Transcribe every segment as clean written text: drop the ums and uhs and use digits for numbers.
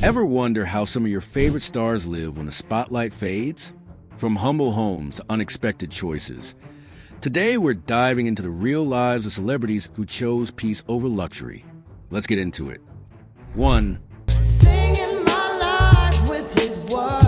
Ever wonder how some of your favorite stars live when the spotlight fades? From humble homes to unexpected choices. Today, we're diving into the real lives of celebrities who chose peace over luxury. Let's get into it. 1. Singing my life with his words.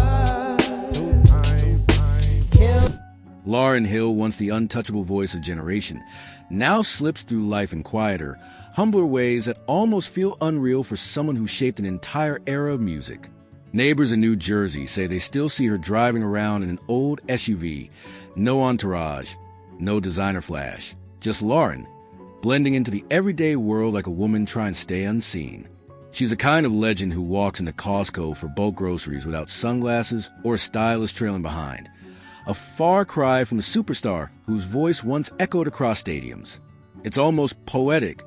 Lauryn Hill, once the untouchable voice of a generation, now slips through life in quieter, humbler ways that almost feel unreal for someone who shaped an entire era of music. Neighbors in New Jersey say they still see her driving around in an old SUV, no entourage, no designer flash, just Lauryn, blending into the everyday world like a woman trying to stay unseen. She's a kind of legend who walks into Costco for bulk groceries without sunglasses or a stylist trailing behind. A far cry from the superstar whose voice once echoed across stadiums. It's almost poetic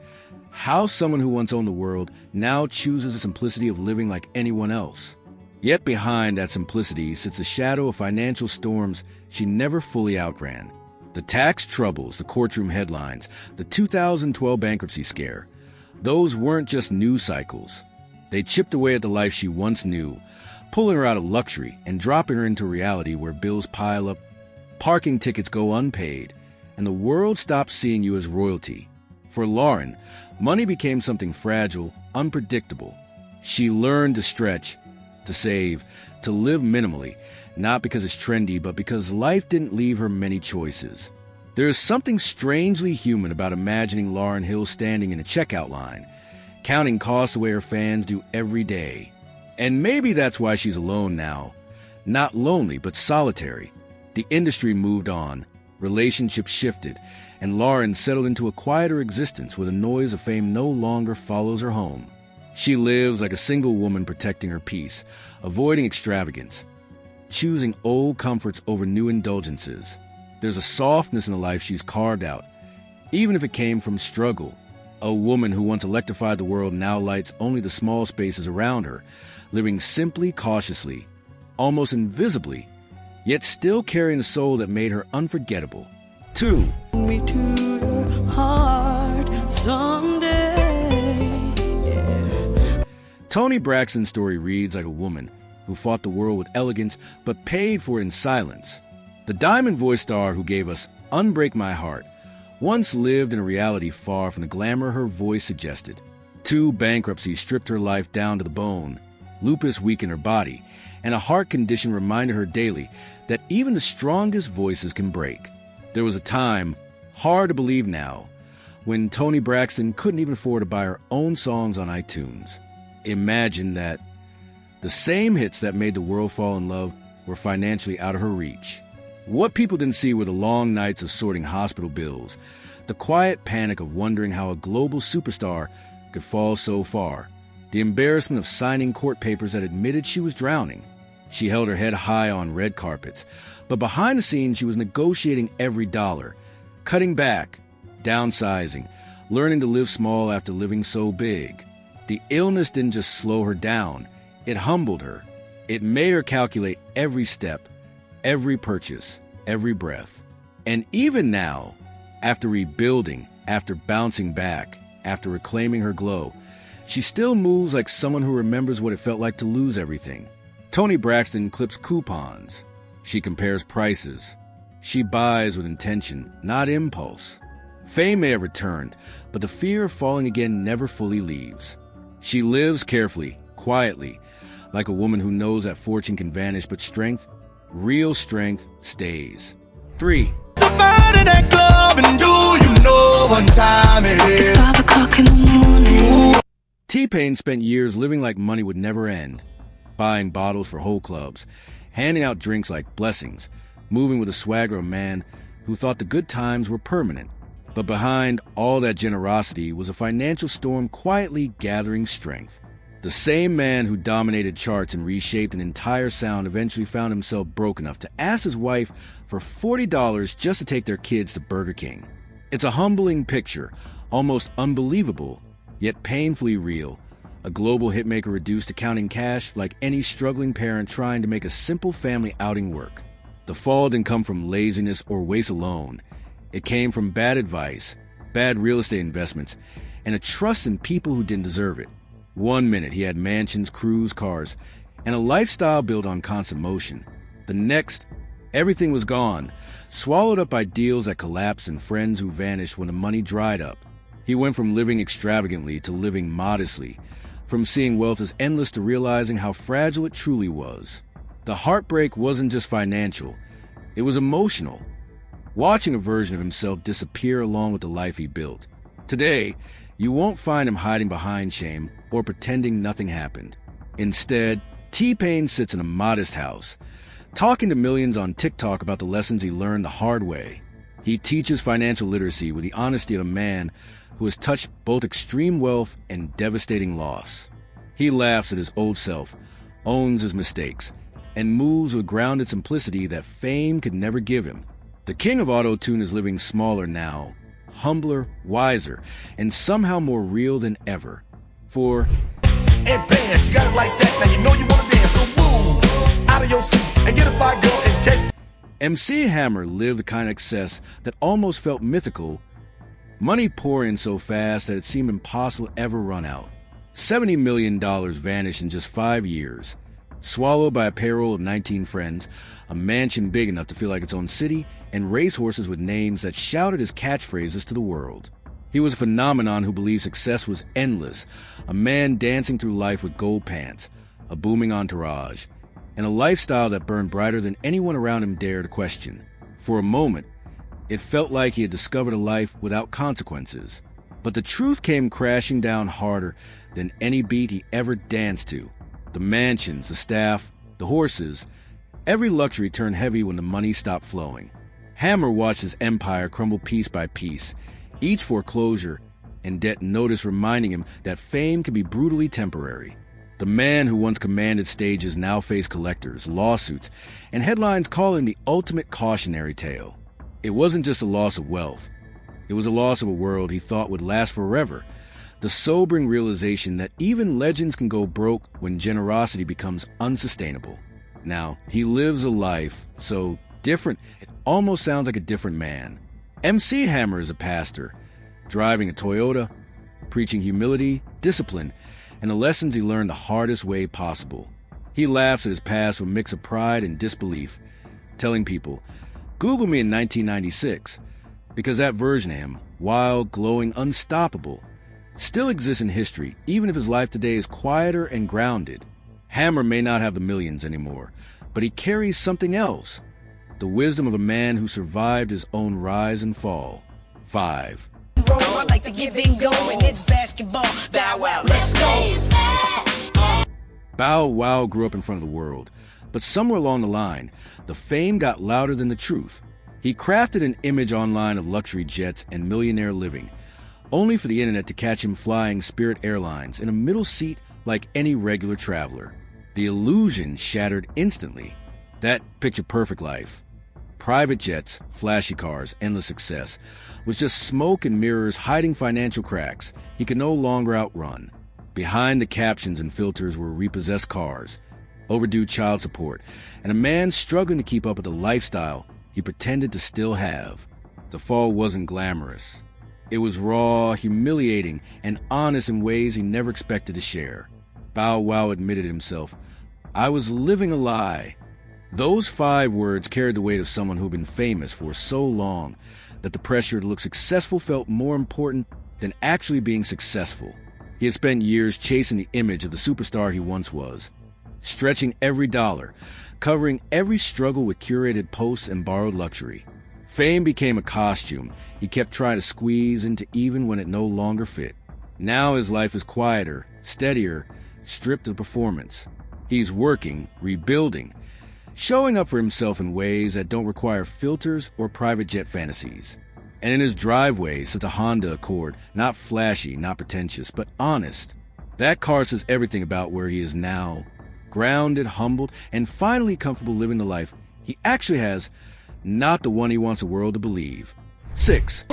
how someone who once owned the world now chooses the simplicity of living like anyone else. Yet behind that simplicity sits the shadow of financial storms she never fully outran. The tax troubles, the courtroom headlines, the 2012 bankruptcy scare. Those weren't just news cycles. They chipped away at the life she once knew, pulling her out of luxury and dropping her into reality where bills pile up, parking tickets go unpaid, and the world stops seeing you as royalty. For Lauryn, money became something fragile, unpredictable. She learned to stretch, to save, to live minimally, not because it's trendy, but because life didn't leave her many choices. There is something strangely human about imagining Lauryn Hill standing in a checkout line, counting costs the way her fans do every day. And maybe that's why she's alone now. Not lonely, but solitary. The industry moved on, relationships shifted, and Lauryn settled into a quieter existence where the noise of fame no longer follows her home. She lives like a single woman protecting her peace, avoiding extravagance, choosing old comforts over new indulgences. There's a softness in the life she's carved out, even if it came from struggle. A woman who once electrified the world now lights only the small spaces around her, living simply, cautiously, almost invisibly, yet still carrying a soul that made her unforgettable. 2. Me to your heart someday. Yeah. Toni Braxton's story reads like a woman who fought the world with elegance but paid for it in silence. The diamond voice star who gave us Unbreak My Heart once lived in a reality far from the glamour her voice suggested. 2 bankruptcies stripped her life down to the bone. Lupus weakened her body, and a heart condition reminded her daily that even the strongest voices can break. There was a time, hard to believe now, when Toni Braxton couldn't even afford to buy her own songs on iTunes. Imagine that. The same hits that made the world fall in love were financially out of her reach. What people didn't see were the long nights of sorting hospital bills, the quiet panic of wondering how a global superstar could fall so far, the embarrassment of signing court papers that admitted she was drowning. She held her head high on red carpets, but behind the scenes she was negotiating every dollar, cutting back, downsizing, learning to live small after living so big. The illness didn't just slow her down, it humbled her. It made her calculate every step, every purchase, every breath. And even now, after rebuilding, after bouncing back, after reclaiming her glow, she still moves like someone who remembers what it felt like to lose everything. Toni Braxton clips coupons. She compares prices. She buys with intention, not impulse. Fame may have returned, but the fear of falling again never fully leaves. She lives carefully, quietly, like a woman who knows that fortune can vanish, but strength, real strength, stays. 3. Somebody that club, and do you know what time it is? It's 5 o'clock in the morning. T-Pain spent years living like money would never end, buying bottles for whole clubs, handing out drinks like blessings, moving with the swagger of a man who thought the good times were permanent. But behind all that generosity was a financial storm quietly gathering strength. The same man who dominated charts and reshaped an entire sound eventually found himself broke enough to ask his wife for $40 just to take their kids to Burger King. It's a humbling picture, almost unbelievable, yet painfully real. A global hitmaker reduced to counting cash like any struggling parent trying to make a simple family outing work. The fall didn't come from laziness or waste alone. It came from bad advice, bad real estate investments, and a trust in people who didn't deserve it. One minute he had mansions, cruise cars, and a lifestyle built on constant motion. The next, everything was gone, swallowed up by deals that collapsed and friends who vanished when the money dried up. He went from living extravagantly to living modestly, from seeing wealth as endless to realizing how fragile it truly was. The heartbreak wasn't just financial, it was emotional. Watching a version of himself disappear along with the life he built. Today, you won't find him hiding behind shame or pretending nothing happened. Instead, T-Pain sits in a modest house, talking to millions on TikTok about the lessons he learned the hard way. He teaches financial literacy with the honesty of a man who has touched both extreme wealth and devastating loss. He laughs at his old self, owns his mistakes, and moves with grounded simplicity that fame could never give him. The king of auto-tune is living smaller now, humbler, wiser, and somehow more real than ever. For And band, you got it like that, now you know you wanna dance, so move out of your seat and get a fire girl and catch. MC Hammer lived the kind of excess that almost felt mythical, money pouring so fast that it seemed impossible to ever run out. $70 million vanished in just 5 years, swallowed by a payroll of 19 friends, a mansion big enough to feel like its own city, and racehorses with names that shouted his catchphrases to the world. He was a phenomenon who believed success was endless, a man dancing through life with gold pants, a booming entourage, and a lifestyle that burned brighter than anyone around him dared to question. For a moment, it felt like he had discovered a life without consequences. But the truth came crashing down harder than any beat he ever danced to. The mansions, the staff, the horses, every luxury turned heavy when the money stopped flowing. Hammer watched his empire crumble piece by piece, each foreclosure and debt notice reminding him that fame can be brutally temporary. The man who once commanded stages now faced collectors, lawsuits, and headlines calling the ultimate cautionary tale. It wasn't just a loss of wealth. It was a loss of a world he thought would last forever, the sobering realization that even legends can go broke when generosity becomes unsustainable. Now, he lives a life so different, it almost sounds like a different man. MC Hammer is a pastor, driving a Toyota, preaching humility, discipline, and the lessons he learned the hardest way possible. He laughs at his past with a mix of pride and disbelief, telling people, Google me in 1996, because that version of him, wild, glowing, unstoppable, still exists in history, even if his life today is quieter and grounded. Hammer may not have the millions anymore, but he carries something else, the wisdom of a man who survived his own rise and fall. 5. I like to give and go, and it's basketball. Bow wow, let's go. Bow Wow grew up in front of the world, but somewhere along the line, the fame got louder than the truth. He crafted an image online of luxury jets and millionaire living, only for the internet to catch him flying Spirit Airlines in a middle seat like any regular traveler. The illusion shattered instantly. That picture-perfect life, private jets, flashy cars, endless success, was just smoke and mirrors hiding financial cracks he could no longer outrun. Behind the captions and filters were repossessed cars, overdue child support, and a man struggling to keep up with the lifestyle he pretended to still have. The fall wasn't glamorous. It was raw, humiliating, and honest in ways he never expected to share. Bow Wow admitted himself, "I was living a lie." Those 5 words carried the weight of someone who'd been famous for so long that the pressure to look successful felt more important than actually being successful. He had spent years chasing the image of the superstar he once was, stretching every dollar, covering every struggle with curated posts and borrowed luxury. Fame became a costume he kept trying to squeeze into even when it no longer fit. Now his life is quieter, steadier, stripped of performance. He's working, rebuilding, showing up for himself in ways that don't require filters or private jet fantasies. And in his driveway sits a Honda Accord, not flashy, not pretentious, but honest. That car says everything about where he is now. Grounded, humbled, and finally comfortable living the life he actually has, not the one he wants the world to believe. 6.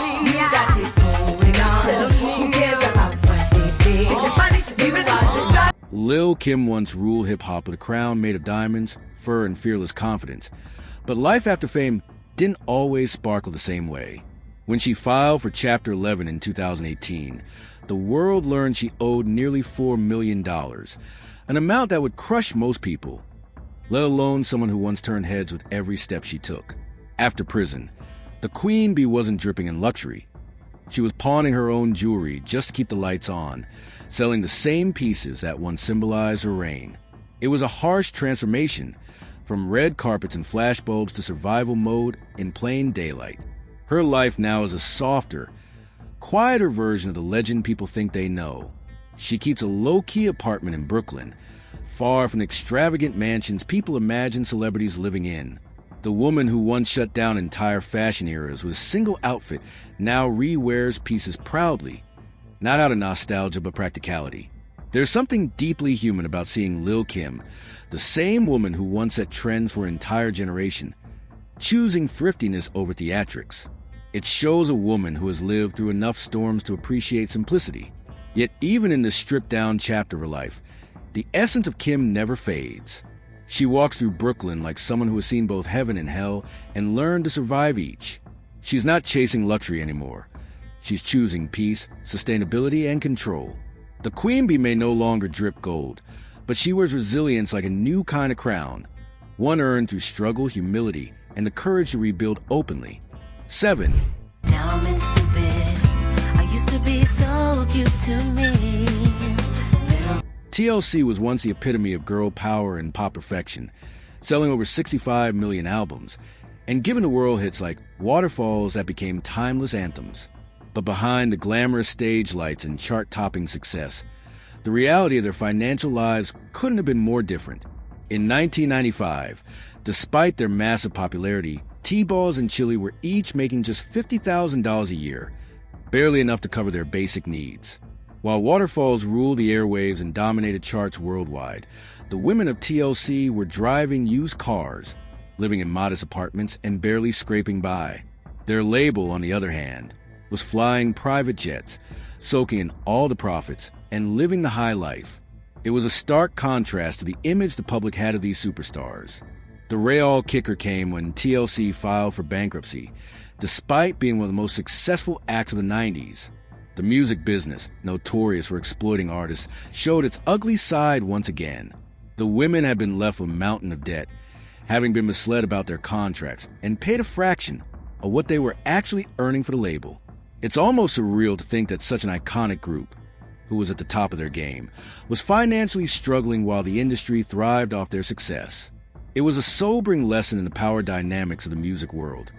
Lil Kim once ruled hip-hop with a crown made of diamonds, fur, and fearless confidence. But life after fame didn't always sparkle the same way. When she filed for Chapter 11 in 2018, the world learned she owed nearly $4 million, an amount that would crush most people, let alone someone who once turned heads with every step she took. After prison, the Queen Bee wasn't dripping in luxury. She was pawning her own jewelry just to keep the lights on, selling the same pieces that once symbolized her reign. It was a harsh transformation, from red carpets and flashbulbs to survival mode in plain daylight. Her life now is a softer, quieter version of the legend people think they know. She keeps a low-key apartment in Brooklyn, far from the extravagant mansions people imagine celebrities living in. The woman who once shut down entire fashion eras with a single outfit now re-wears pieces proudly, not out of nostalgia but practicality. There's something deeply human about seeing Lil Kim, the same woman who once set trends for an entire generation, choosing thriftiness over theatrics. It shows a woman who has lived through enough storms to appreciate simplicity. Yet even in this stripped-down chapter of her life, the essence of Kim never fades. She walks through Brooklyn like someone who has seen both heaven and hell and learned to survive each. She's not chasing luxury anymore. She's choosing peace, sustainability, and control. The Queen Bee may no longer drip gold, but she wears resilience like a new kind of crown, one earned through struggle, humility, and the courage to rebuild openly. 7. Now I'm in stupid. I used to be so cute to me. Just a little. TLC was once the epitome of girl power and pop perfection, selling over 65 million albums, and giving the world hits like Waterfalls that became timeless anthems. But behind the glamorous stage lights and chart-topping success, the reality of their financial lives couldn't have been more different. In 1995, despite their massive popularity, T-Balls and Chili were each making just $50,000 a year, barely enough to cover their basic needs. While Waterfalls ruled the airwaves and dominated charts worldwide, the women of TLC were driving used cars, living in modest apartments, and barely scraping by. Their label, on the other hand, was flying private jets, soaking in all the profits, and living the high life. It was a stark contrast to the image the public had of these superstars. The real kicker came when TLC filed for bankruptcy, despite being one of the most successful acts of the 90s. The music business, notorious for exploiting artists, showed its ugly side once again. The women had been left with a mountain of debt, having been misled about their contracts, and paid a fraction of what they were actually earning for the label. It's almost surreal to think that such an iconic group, who was at the top of their game, was financially struggling while the industry thrived off their success. It was a sobering lesson in the power dynamics of the music world,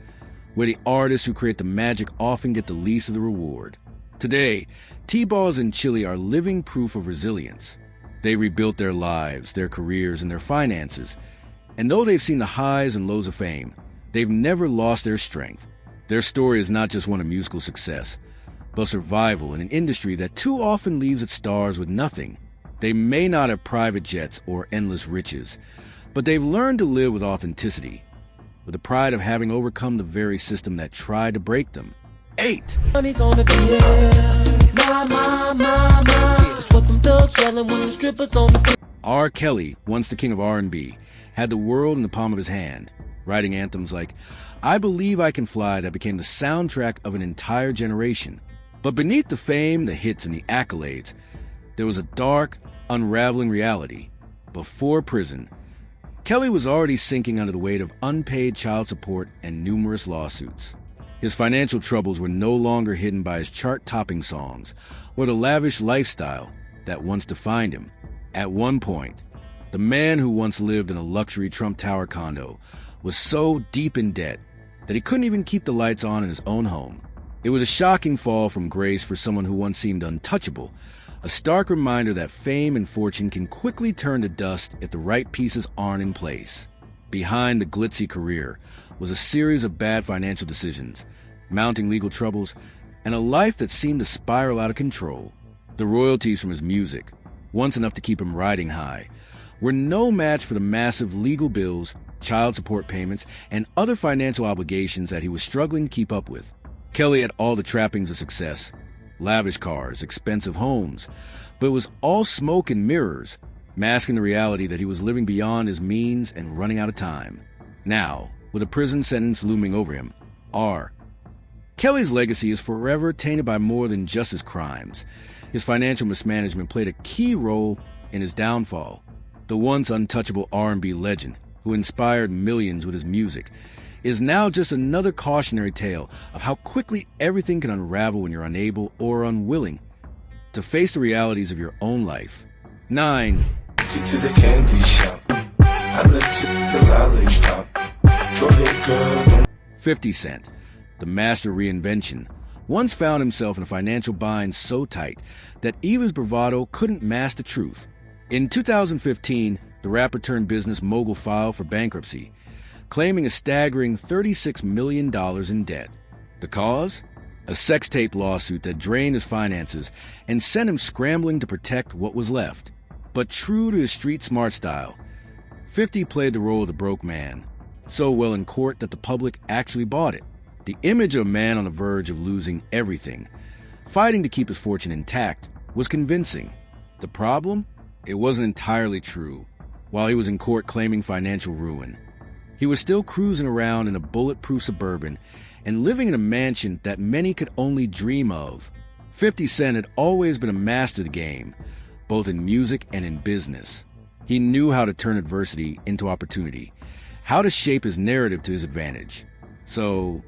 where the artists who create the magic often get the least of the reward. Today, T-Balls and Chili are living proof of resilience. They rebuilt their lives, their careers, and their finances, and though they've seen the highs and lows of fame, they've never lost their strength. Their story is not just one of musical success, but survival in an industry that too often leaves its stars with nothing. They may not have private jets or endless riches, but they've learned to live with authenticity, with the pride of having overcome the very system that tried to break them. 8. Money's on the dance. That's what them thugs yelling when them strippers on the R. Kelly, once the king of R&B, had the world in the palm of his hand, writing anthems like I Believe I Can Fly that became the soundtrack of an entire generation. But beneath the fame, the hits, and the accolades, there was a dark, unraveling reality. Before prison, Kelly was already sinking under the weight of unpaid child support and numerous lawsuits. His financial troubles were no longer hidden by his chart-topping songs or the lavish lifestyle that once defined him. At one point, the man who once lived in a luxury Trump Tower condo was so deep in debt that he couldn't even keep the lights on in his own home. It was a shocking fall from grace for someone who once seemed untouchable, a stark reminder that fame and fortune can quickly turn to dust if the right pieces aren't in place. Behind the glitzy career was a series of bad financial decisions, mounting legal troubles, and a life that seemed to spiral out of control. The royalties from his music, once enough to keep him riding high, were no match for the massive legal bills, child support payments, and other financial obligations that he was struggling to keep up with. Kelly had all the trappings of success, lavish cars, expensive homes, but it was all smoke and mirrors, masking the reality that he was living beyond his means and running out of time. Now, with a prison sentence looming over him, R Kelly's legacy is forever tainted by more than just his crimes. His financial mismanagement played a key role in his downfall. The once untouchable R&B legend, who inspired millions with his music, is now just another cautionary tale of how quickly everything can unravel when you're unable or unwilling to face the realities of your own life. 9. Get to the candy shop. I let you the lollipop. Go ahead, girl. 50 Cent, the master reinvention, once found himself in a financial bind so tight that even his bravado couldn't mask the truth. In 2015, the rapper turned business mogul filed for bankruptcy, claiming a staggering $36 million in debt. The cause? A sex tape lawsuit that drained his finances and sent him scrambling to protect what was left. But true to his street-smart style, 50 played the role of the broke man, so well in court that the public actually bought it. The image of a man on the verge of losing everything, fighting to keep his fortune intact, was convincing. The problem? It wasn't entirely true. While he was in court claiming financial ruin, he was still cruising around in a bulletproof Suburban and living in a mansion that many could only dream of. 50 Cent had always been a master of the game, both in music and in business. He knew how to turn adversity into opportunity, how to shape his narrative to his advantage. So,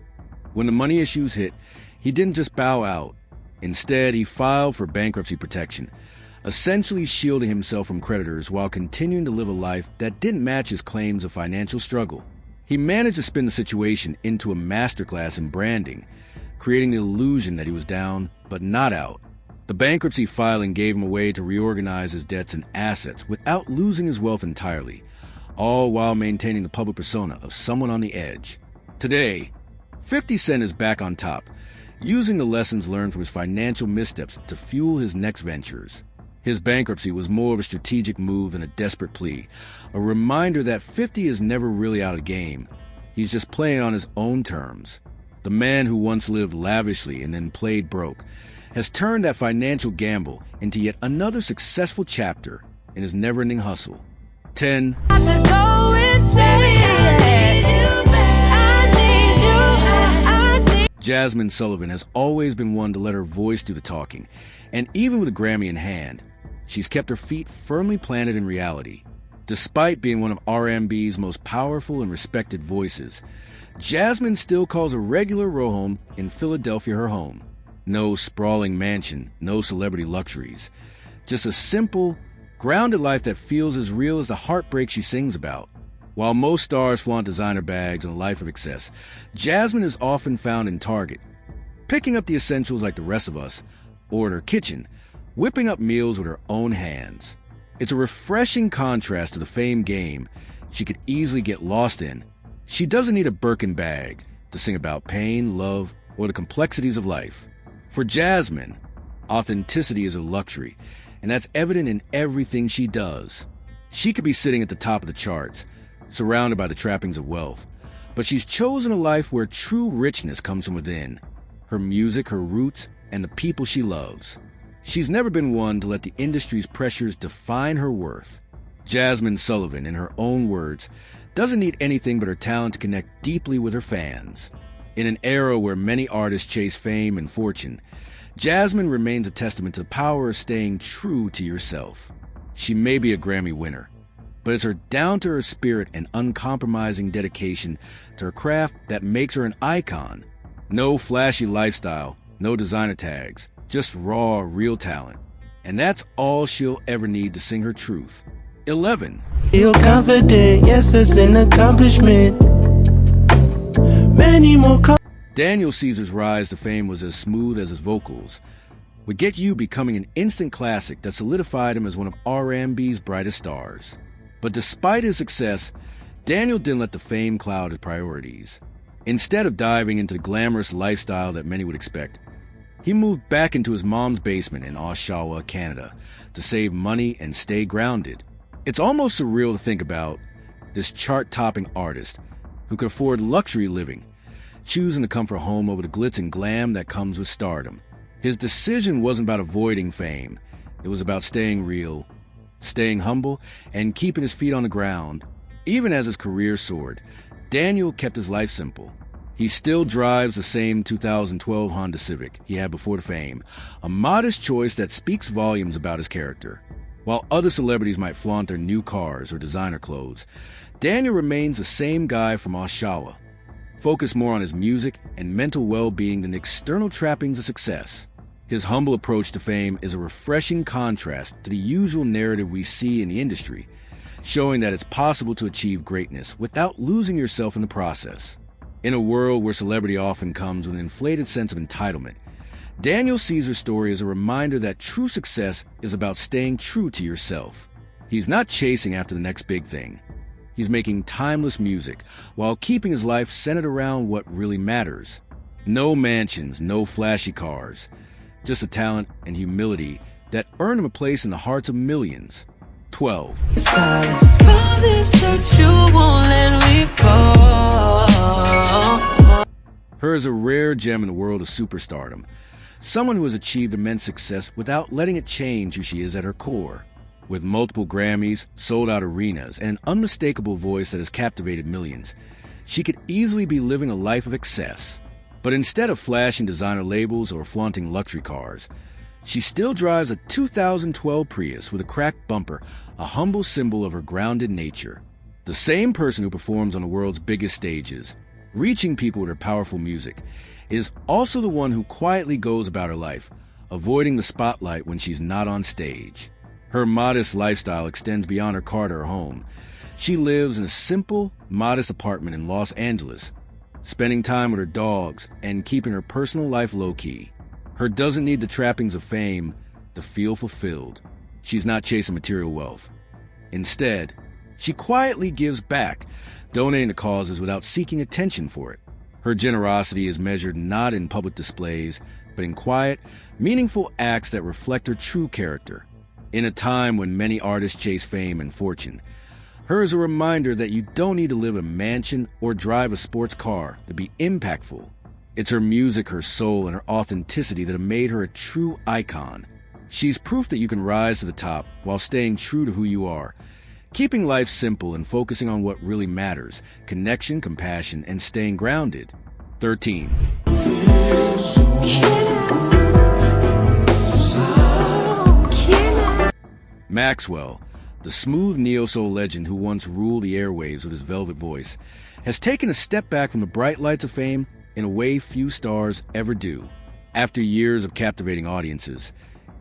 when the money issues hit, he didn't just bow out. Instead, he filed for bankruptcy protection, essentially shielding himself from creditors while continuing to live a life that didn't match his claims of financial struggle. He managed to spin the situation into a masterclass in branding, creating the illusion that he was down, but not out. The bankruptcy filing gave him a way to reorganize his debts and assets without losing his wealth entirely, all while maintaining the public persona of someone on the edge. Today, 50 Cent is back on top, using the lessons learned from his financial missteps to fuel his next ventures. His bankruptcy was more of a strategic move than a desperate plea, a reminder that 50 is never really out of game. He's just playing on his own terms. The man who once lived lavishly and then played broke has turned that financial gamble into yet another successful chapter in his never-ending hustle. 10. Jazmine Sullivan has always been one to let her voice do the talking, and even with a Grammy in hand, she's kept her feet firmly planted in reality. Despite being one of R&B's most powerful and respected voices, Jazmine still calls a regular row home in Philadelphia her home. No sprawling mansion, no celebrity luxuries. Just a simple, grounded life that feels as real as the heartbreak she sings about. While most stars flaunt designer bags and a life of excess, Jazmine is often found in Target, picking up the essentials like the rest of us, or in her kitchen, whipping up meals with her own hands. It's a refreshing contrast to the fame game she could easily get lost in. She doesn't need a Birkin bag to sing about pain, love, or the complexities of life. For Jazmine, authenticity is a luxury, and that's evident in everything she does. She could be sitting at the top of the charts, surrounded by the trappings of wealth, but she's chosen a life where true richness comes from within, her music, her roots, and the people she loves. She's never been one to let the industry's pressures define her worth. Jazmine Sullivan, in her own words, doesn't need anything but her talent to connect deeply with her fans. In an era where many artists chase fame and fortune, Jazmine remains a testament to the power of staying true to yourself. She may be a Grammy winner, but it's her down-to-earth spirit and uncompromising dedication to her craft that makes her an icon. No flashy lifestyle, no designer tags, just raw, real talent. And that's all she'll ever need to sing her truth. 11. Feel confident, yes, it's an accomplishment. Many more Daniel Caesar's rise to fame was as smooth as his vocals, with Get You becoming an instant classic that solidified him as one of R&B's brightest stars. But despite his success, Daniel didn't let the fame cloud his priorities. Instead of diving into the glamorous lifestyle that many would expect, he moved back into his mom's basement in Oshawa, Canada, to save money and stay grounded. It's almost surreal to think about this chart-topping artist who could afford luxury living, choosing to comfort home over the glitz and glam that comes with stardom. His decision wasn't about avoiding fame. It was about staying real, staying humble, and keeping his feet on the ground. Even as his career soared, Daniel kept his life simple. He still drives the same 2012 Honda Civic he had before the fame, a modest choice that speaks volumes about his character. While other celebrities might flaunt their new cars or designer clothes, Daniel remains the same guy from Oshawa, focused more on his music and mental well-being than external trappings of success. His humble approach to fame is a refreshing contrast to the usual narrative we see in the industry, showing that it's possible to achieve greatness without losing yourself in the process. In a world where celebrity often comes with an inflated sense of entitlement, Daniel Caesar's story is a reminder that true success is about staying true to yourself. He's not chasing after the next big thing. He's making timeless music while keeping his life centered around what really matters. No mansions, no flashy cars, just a talent and humility that earn him a place in the hearts of millions. 12. Promise that you won't let me fall. H.E.R is a rare gem in the world of superstardom, someone who has achieved immense success without letting it change who she is at her core. With multiple Grammys, sold-out arenas, and an unmistakable voice that has captivated millions, she could easily be living a life of excess. But instead of flashing designer labels or flaunting luxury cars, she still drives a 2012 Prius with a cracked bumper, a humble symbol of her grounded nature. The same person who performs on the world's biggest stages, reaching people with her powerful music, is also the one who quietly goes about her life, avoiding the spotlight when she's not on stage. Her modest lifestyle extends beyond her car to her home. She lives in a simple, modest apartment in Los Angeles, spending time with her dogs and keeping her personal life low-key. H.E.R doesn't need the trappings of fame to feel fulfilled. She's not chasing material wealth. Instead, she quietly gives back, donating to causes without seeking attention for it. Her generosity is measured not in public displays, but in quiet, meaningful acts that reflect her true character. In a time when many artists chase fame and fortune, H.E.R is a reminder that you don't need to live in a mansion or drive a sports car to be impactful. It's her music, her soul, and her authenticity that have made her a true icon. She's proof that you can rise to the top while staying true to who you are, keeping life simple and focusing on what really matters: connection, compassion, and staying grounded. 13. Maxwell, the smooth neo-soul legend who once ruled the airwaves with his velvet voice, has taken a step back from the bright lights of fame in a way few stars ever do. After years of captivating audiences,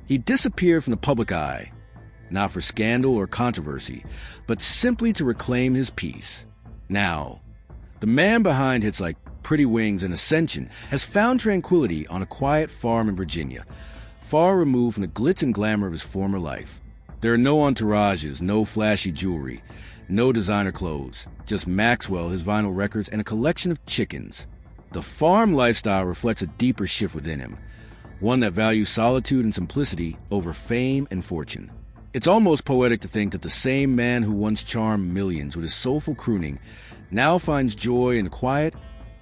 he disappeared from the public eye, not for scandal or controversy, but simply to reclaim his peace. Now, the man behind hits like Pretty Wings and Ascension has found tranquility on a quiet farm in Virginia, far removed from the glitz and glamour of his former life. There are no entourages, no flashy jewelry, no designer clothes, just Maxwell, his vinyl records, and a collection of chickens. The farm lifestyle reflects a deeper shift within him, one that values solitude and simplicity over fame and fortune. It's almost poetic to think that the same man who once charmed millions with his soulful crooning now finds joy in the quiet,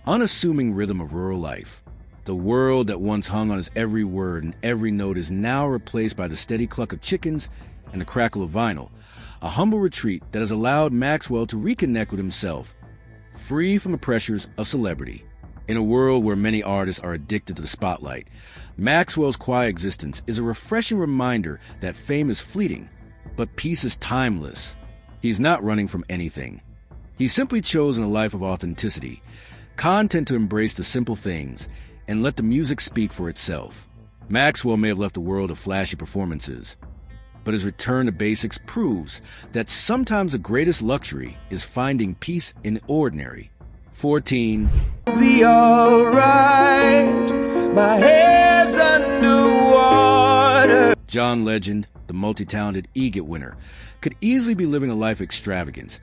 unassuming rhythm of rural life. The world that once hung on his every word and every note is now replaced by the steady cluck of chickens and the crackle of vinyl, a humble retreat that has allowed Maxwell to reconnect with himself, free from the pressures of celebrity. In a world where many artists are addicted to the spotlight, Maxwell's quiet existence is a refreshing reminder that fame is fleeting, but peace is timeless. He's not running from anything. He's simply chosen a life of authenticity, content to embrace the simple things, and let the music speak for itself. Maxwell may have left a world of flashy performances, but his return to basics proves that sometimes the greatest luxury is finding peace in the ordinary. 14. Be alright, my head's underwater. John Legend, the multi-talented EGOT winner, could easily be living a life of extravagance,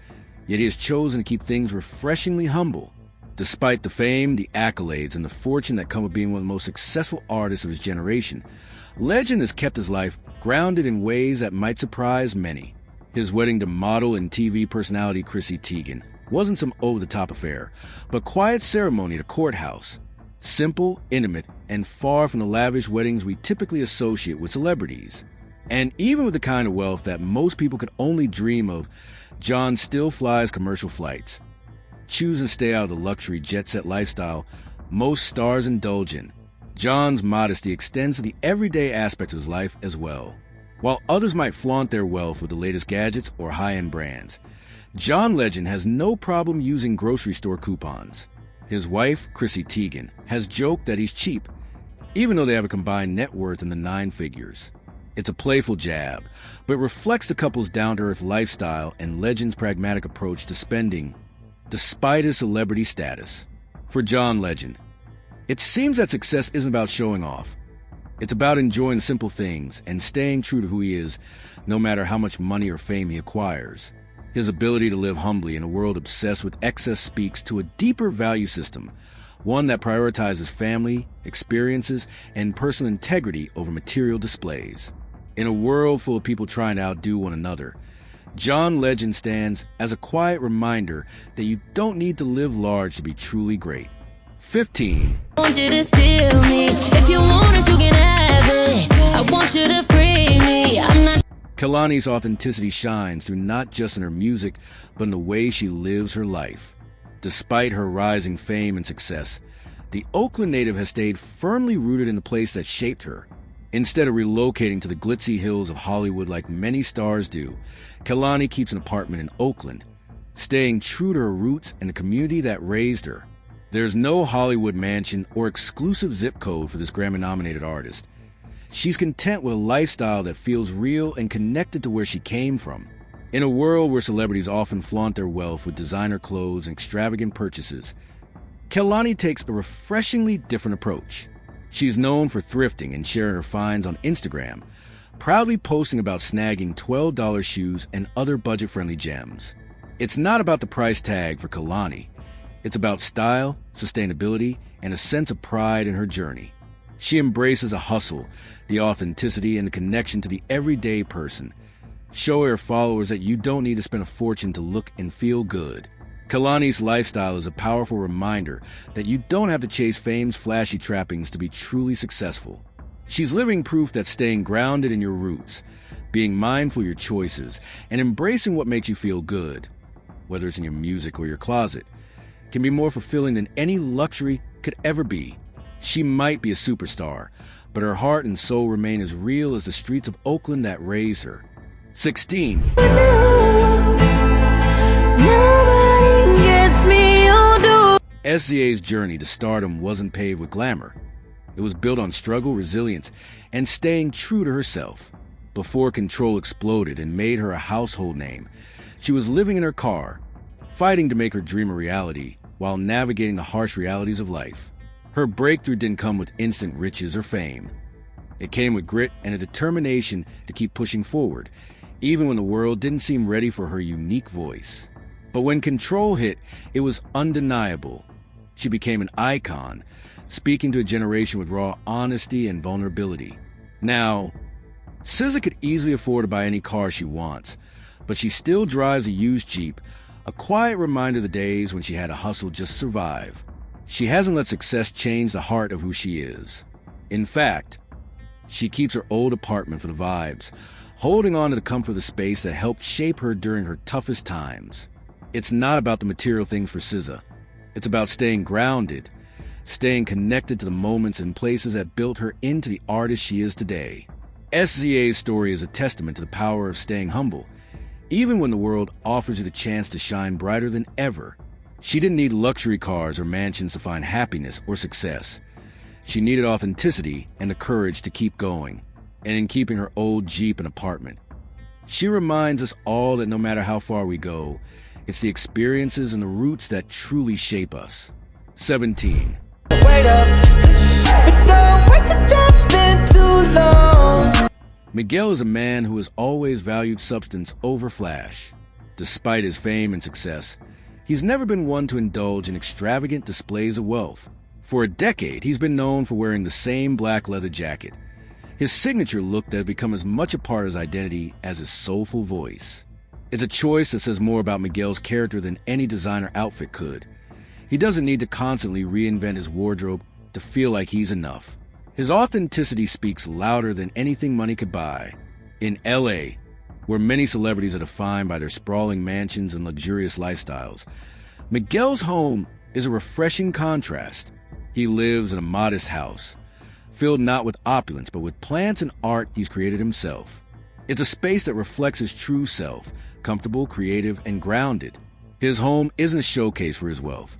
yet he has chosen to keep things refreshingly humble. Despite the fame, the accolades, and the fortune that come with being one of the most successful artists of his generation, Legend has kept his life grounded in ways that might surprise many. His wedding to model and TV personality Chrissy Teigen wasn't some over-the-top affair, but quiet ceremony at a courthouse. Simple, intimate, and far from the lavish weddings we typically associate with celebrities. And even with the kind of wealth that most people could only dream of, John still flies commercial flights. choose to stay out of the luxury jet-set lifestyle most stars indulge in. John's modesty extends to the everyday aspects of his life as well. While others might flaunt their wealth with the latest gadgets or high-end brands, John Legend has no problem using grocery store coupons. His wife, Chrissy Teigen, has joked that he's cheap, even though they have a combined net worth in the 9 figures. It's a playful jab, but reflects the couple's down-to-earth lifestyle and Legend's pragmatic approach to spending, despite his celebrity status. For John Legend, it seems that success isn't about showing off. It's about enjoying simple things and staying true to who he is, no matter how much money or fame he acquires. His ability to live humbly in a world obsessed with excess speaks to a deeper value system, one that prioritizes family, experiences, and personal integrity over material displays. In a world full of people trying to outdo one another, John Legend stands as a quiet reminder that you don't need to live large to be truly great. 15. I want you to steal me. If you want it, you can have it. I want you to free me. I'm not. Kehlani's authenticity shines through not just in her music, but in the way she lives her life. Despite her rising fame and success, the Oakland native has stayed firmly rooted in the place that shaped her. Instead of relocating to the glitzy hills of Hollywood like many stars do, Kehlani keeps an apartment in Oakland, staying true to her roots and the community that raised her. There's no Hollywood mansion or exclusive zip code for this Grammy-nominated artist. She's content with a lifestyle that feels real and connected to where she came from. In a world where celebrities often flaunt their wealth with designer clothes and extravagant purchases, Kehlani takes a refreshingly different approach. She's known for thrifting and sharing her finds on Instagram, proudly posting about snagging $12 shoes and other budget-friendly gems. It's not about the price tag for Kehlani. It's about style, sustainability, and a sense of pride in her journey. She embraces a hustle, the authenticity, and the connection to the everyday person. Show her followers that you don't need to spend a fortune to look and feel good. Kehlani's lifestyle is a powerful reminder that you don't have to chase fame's flashy trappings to be truly successful. She's living proof that staying grounded in your roots, being mindful of your choices, and embracing what makes you feel good, whether it's in your music or your closet, can be more fulfilling than any luxury could ever be. She might be a superstar, but her heart and soul remain as real as the streets of Oakland that raised her. 16. SZA's journey to stardom wasn't paved with glamour. It was built on struggle, resilience, and staying true to herself. Before Control exploded and made her a household name, she was living in her car, fighting to make her dream a reality while navigating the harsh realities of life. Her breakthrough didn't come with instant riches or fame. It came with grit and a determination to keep pushing forward, even when the world didn't seem ready for her unique voice. But when Control hit, it was undeniable. She became an icon, speaking to a generation with raw honesty and vulnerability. Now, SZA could easily afford to buy any car she wants, but she still drives a used Jeep, a quiet reminder of the days when she had to hustle just to survive. She hasn't let success change the heart of who she is. In fact, she keeps her old apartment for the vibes, holding on to the comfort of the space that helped shape her during her toughest times. It's not about the material things for SZA. It's about staying grounded, staying connected to the moments and places that built her into the artist she is today. SZA's story is a testament to the power of staying humble, even when the world offers you the chance to shine brighter than ever. She didn't need luxury cars or mansions to find happiness or success. She needed authenticity and the courage to keep going, and in keeping her old Jeep an apartment. She reminds us all that no matter how far we go, it's the experiences and the roots that truly shape us. 17. Miguel is a man who has always valued substance over flash. Despite his fame and success, he's never been one to indulge in extravagant displays of wealth. For a decade, he's been known for wearing the same black leather jacket, his signature look that has become as much a part of his identity as his soulful voice. It's a choice that says more about Miguel's character than any designer outfit could. He doesn't need to constantly reinvent his wardrobe to feel like he's enough. His authenticity speaks louder than anything money could buy. In LA, where many celebrities are defined by their sprawling mansions and luxurious lifestyles, Miguel's home is a refreshing contrast. He lives in a modest house, filled not with opulence, but with plants and art he's created himself. It's a space that reflects his true self, comfortable, creative, and grounded. His home isn't a showcase for his wealth.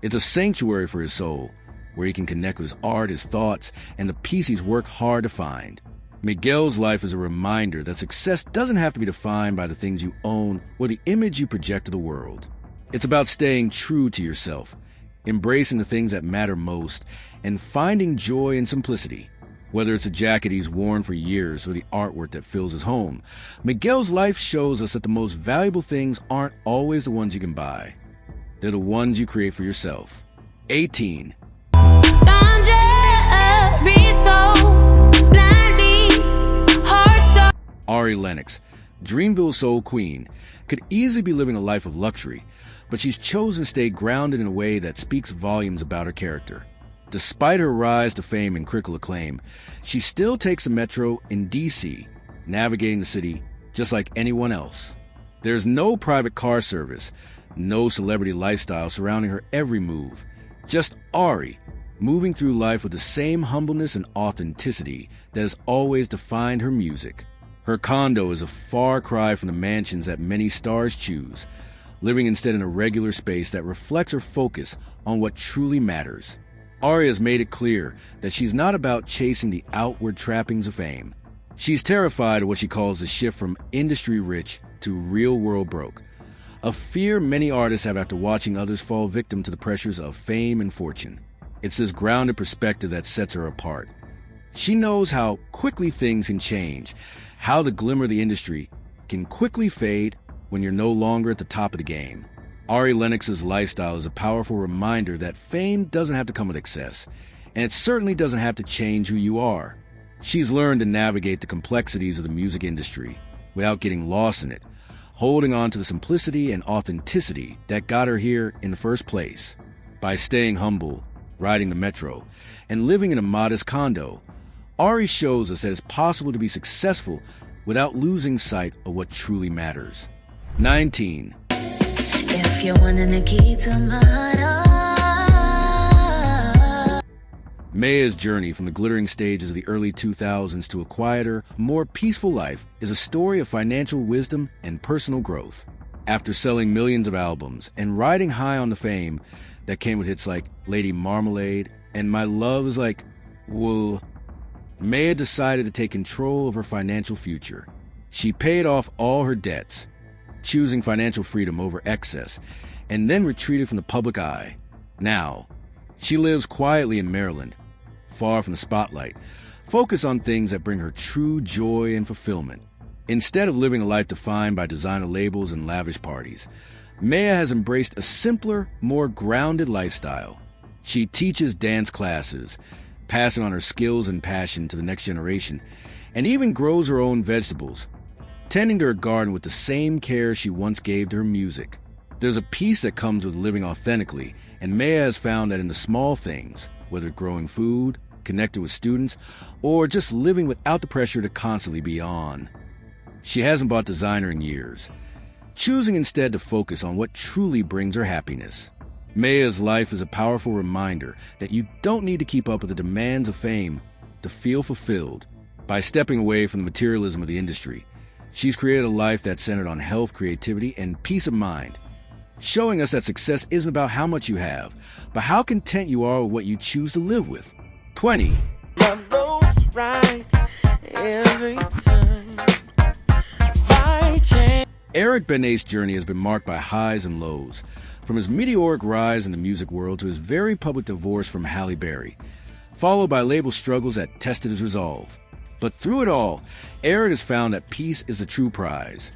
It's a sanctuary for his soul, where he can connect with his art, his thoughts, and the peace he's worked hard to find. Miguel's life is a reminder that success doesn't have to be defined by the things you own or the image you project to the world. It's about staying true to yourself, embracing the things that matter most, and finding joy in simplicity. Whether it's a jacket he's worn for years or the artwork that fills his home, Miguel's life shows us that the most valuable things aren't always the ones you can buy. They're the ones you create for yourself. 18. Ari Lennox, Dreamville soul queen, could easily be living a life of luxury, but she's chosen to stay grounded in a way that speaks volumes about her character. Despite her rise to fame and critical acclaim, she still takes the metro in D.C., navigating the city just like anyone else. There's no private car service, no celebrity lifestyle surrounding her every move. Just Ari, moving through life with the same humbleness and authenticity that has always defined her music. Her condo is a far cry from the mansions that many stars choose, living instead in a regular space that reflects her focus on what truly matters. Ari has made it clear that she's not about chasing the outward trappings of fame. She's terrified of what she calls the shift from industry rich to real-world broke, a fear many artists have after watching others fall victim to the pressures of fame and fortune. It's this grounded perspective that sets her apart. She knows how quickly things can change, how the glimmer of the industry can quickly fade when you're no longer at the top of the game. Ari Lennox's lifestyle is a powerful reminder that fame doesn't have to come with excess, and it certainly doesn't have to change who you are. She's learned to navigate the complexities of the music industry without getting lost in it, holding on to the simplicity and authenticity that got her here in the first place. By staying humble, riding the metro, and living in a modest condo, Ari shows us that it's possible to be successful without losing sight of what truly matters. 19. If you're wanting the key to my heart. Maya's journey from the glittering stages of the early 2000s to a quieter, more peaceful life is a story of financial wisdom and personal growth. After selling millions of albums and riding high on the fame that came with hits like Lady Marmalade and My Love Is Like Whoa, Maya decided to take control of her financial future. She paid off all her debts, choosing financial freedom over excess, and then retreated from the public eye. Now, she lives quietly in Maryland, far from the spotlight, focused on things that bring her true joy and fulfillment. Instead of living a life defined by designer labels and lavish parties, Maya has embraced a simpler, more grounded lifestyle. She teaches dance classes, passing on her skills and passion to the next generation, and even grows her own vegetables, tending to her garden with the same care she once gave to her music. There's a peace that comes with living authentically, and Maya has found that in the small things, whether growing food, connecting with students, or just living without the pressure to constantly be on. She hasn't bought designer in years, choosing instead to focus on what truly brings her happiness. Maya's life is a powerful reminder that you don't need to keep up with the demands of fame to feel fulfilled. By stepping away from the materialism of the industry, she's created a life that's centered on health, creativity, and peace of mind, showing us that success isn't about how much you have, but how content you are with what you choose to live with. 20. Right every time. Eric Benet's journey has been marked by highs and lows, from his meteoric rise in the music world to his very public divorce from Halle Berry, followed by label struggles that tested his resolve. But through it all, Eric has found that peace is the true prize,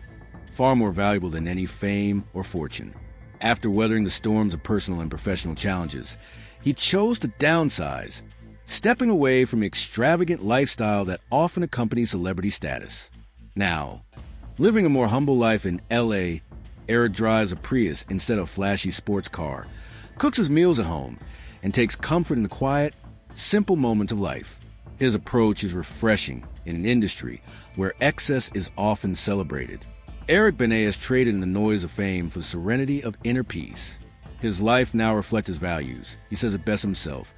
far more valuable than any fame or fortune. After weathering the storms of personal and professional challenges, he chose to downsize, stepping away from the extravagant lifestyle that often accompanies celebrity status. Now, living a more humble life in L.A., Eric drives a Prius instead of a flashy sports car, cooks his meals at home, and takes comfort in the quiet, simple moments of life. His approach is refreshing in an industry where excess is often celebrated. Eric Benet has traded in the noise of fame for the serenity of inner peace. His life now reflects his values. He says it best himself.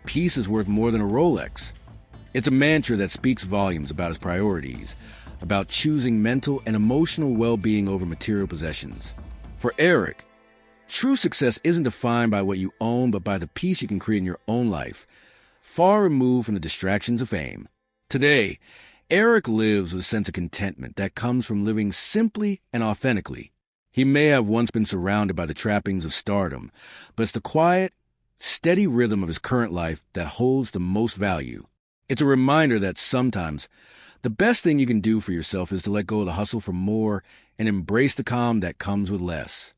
Peace is worth more than a Rolex. It's a mantra that speaks volumes about his priorities, about choosing mental and emotional well-being over material possessions. For Eric, true success isn't defined by what you own, but by the peace you can create in your own life, far removed from the distractions of fame. Today, Eric lives with a sense of contentment that comes from living simply and authentically. He may have once been surrounded by the trappings of stardom, but it's the quiet, steady rhythm of his current life that holds the most value. It's a reminder that sometimes the best thing you can do for yourself is to let go of the hustle for more and embrace the calm that comes with less.